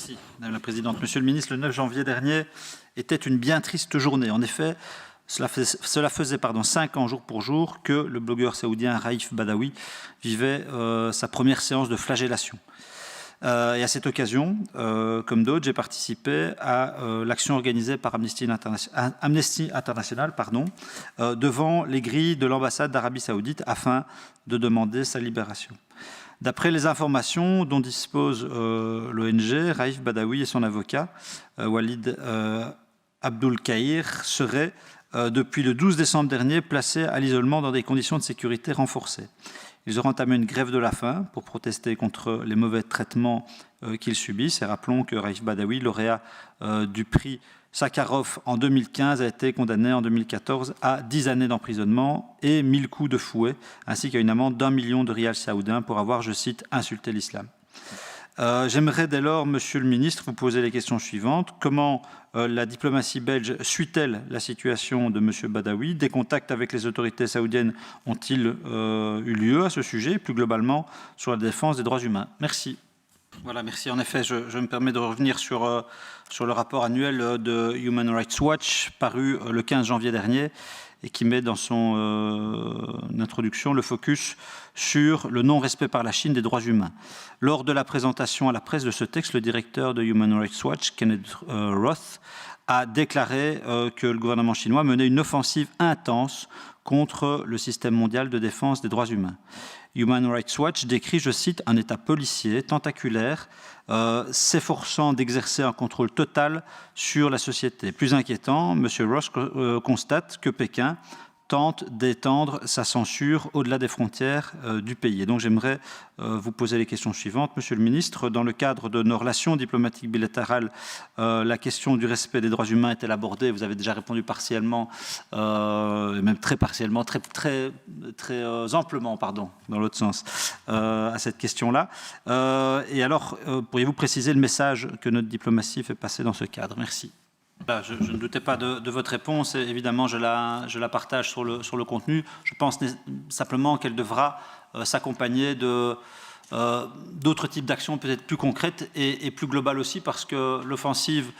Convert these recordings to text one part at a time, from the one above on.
Merci, Madame la Présidente. Monsieur le Ministre, le 9 janvier dernier était une bien triste journée. En effet, cela faisait 5 ans jour pour jour que le blogueur saoudien Raif Badawi vivait sa première séance de flagellation. Et à cette occasion, comme d'autres, j'ai participé à l'action organisée par Amnesty International devant les grilles de l'ambassade d'Arabie Saoudite afin de demander sa libération. D'après les informations dont dispose l'ONG, Raif Badawi et son avocat, Walid Abdul Kahir, seraient depuis le 12 décembre dernier placés à l'isolement dans des conditions de sécurité renforcées. Ils auront entamé une grève de la faim pour protester contre les mauvais traitements qu'ils subissent. Et rappelons que Raif Badawi, lauréat du prix Sakharov en 2015, a été condamné en 2014 à 10 années d'emprisonnement et 1000 coups de fouet, ainsi qu'à une amende d'1 million de rials saoudiens pour avoir, je cite, insulté l'islam. J'aimerais dès lors, Monsieur le Ministre, vous poser les questions suivantes. Comment la diplomatie belge suit-elle la situation de Monsieur Badawi? Des contacts avec les autorités saoudiennes ont-ils eu lieu à ce sujet, plus globalement sur la défense des droits humains? Merci. Voilà, merci. En effet, je me permets de revenir sur le rapport annuel de Human Rights Watch, paru le 15 janvier dernier, et qui met dans son introduction le focus sur le non-respect par la Chine des droits humains. Lors de la présentation à la presse de ce texte, le directeur de Human Rights Watch, Kenneth Roth, a déclaré que le gouvernement chinois menait une offensive intense contre le système mondial de défense des droits humains. Human Rights Watch décrit, je cite, un État policier tentaculaire s'efforçant d'exercer un contrôle total sur la société. Plus inquiétant, M. Ross constate que Pékin tente d'étendre sa censure au-delà des frontières du pays. Et donc j'aimerais vous poser les questions suivantes. Monsieur le Ministre, dans le cadre de nos relations diplomatiques bilatérales, la question du respect des droits humains est-elle abordée? Vous avez déjà répondu partiellement, même très partiellement, très amplement, pardon, dans l'autre sens, à cette question-là. Et alors, pourriez-vous préciser le message que notre diplomatie fait passer dans ce cadre? Merci. Je ne doutais pas de votre réponse et évidemment je la partage sur le contenu. Je pense simplement qu'elle devra s'accompagner d'autres types d'actions peut-être plus concrètes et plus globales aussi, parce que l'offensive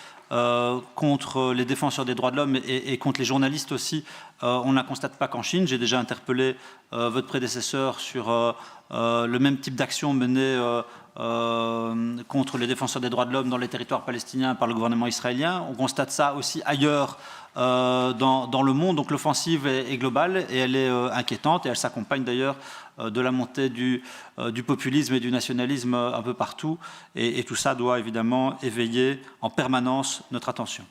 contre les défenseurs des droits de l'homme et contre les journalistes aussi, on ne la constate pas qu'en Chine. J'ai déjà interpellé votre prédécesseur sur le même type d'action menée contre les défenseurs des droits de l'homme dans les territoires palestiniens par le gouvernement israélien. On constate ça aussi ailleurs dans le monde. Donc l'offensive est globale et elle est inquiétante, et elle s'accompagne d'ailleurs de la montée du populisme et du nationalisme un peu partout. Et tout ça doit évidemment éveiller en permanence notre attention.